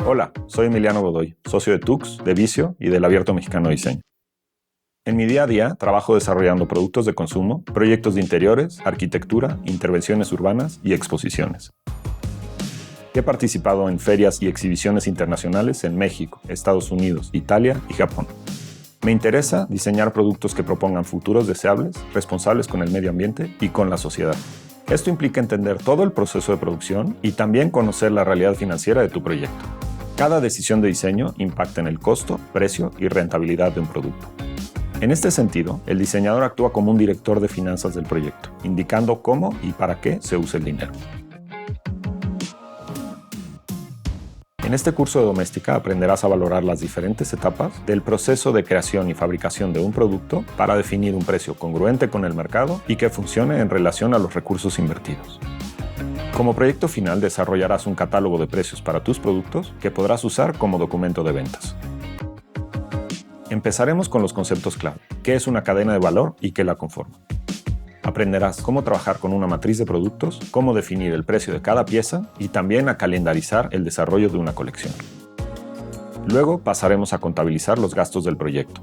Hola, soy Emiliano Godoy, socio de Tux, de Vicio y del Abierto Mexicano de Diseño. En mi día a día trabajo desarrollando productos de consumo, proyectos de interiores, arquitectura, intervenciones urbanas y exposiciones. He participado en ferias y exhibiciones internacionales en México, Estados Unidos, Italia y Japón. Me interesa diseñar productos que propongan futuros deseables, responsables con el medio ambiente y con la sociedad. Esto implica entender todo el proceso de producción y también conocer la realidad financiera de tu proyecto. Cada decisión de diseño impacta en el costo, precio y rentabilidad de un producto. En este sentido, el diseñador actúa como un director de finanzas del proyecto, indicando cómo y para qué se usa el dinero. En este curso de doméstica aprenderás a valorar las diferentes etapas del proceso de creación y fabricación de un producto para definir un precio congruente con el mercado y que funcione en relación a los recursos invertidos. Como proyecto final desarrollarás un catálogo de precios para tus productos que podrás usar como documento de ventas. Empezaremos con los conceptos clave. ¿Qué es una cadena de valor y qué la conforma? Aprenderás cómo trabajar con una matriz de productos, cómo definir el precio de cada pieza y también a calendarizar el desarrollo de una colección. Luego pasaremos a contabilizar los gastos del proyecto.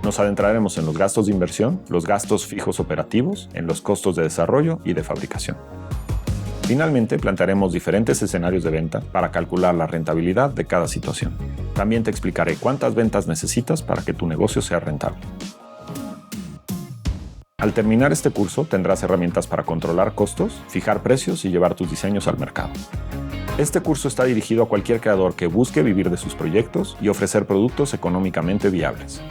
Nos adentraremos en los gastos de inversión, los gastos fijos operativos, en los costos de desarrollo y de fabricación. Finalmente, plantearemos diferentes escenarios de venta para calcular la rentabilidad de cada situación. También te explicaré cuántas ventas necesitas para que tu negocio sea rentable. Al terminar este curso, tendrás herramientas para controlar costos, fijar precios y llevar tus diseños al mercado. Este curso está dirigido a cualquier creador que busque vivir de sus proyectos y ofrecer productos económicamente viables.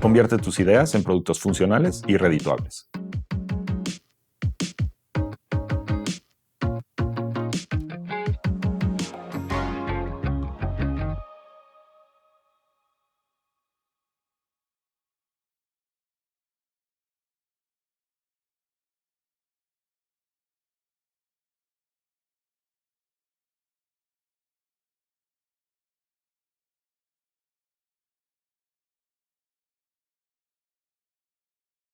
Convierte tus ideas en productos funcionales y redituables.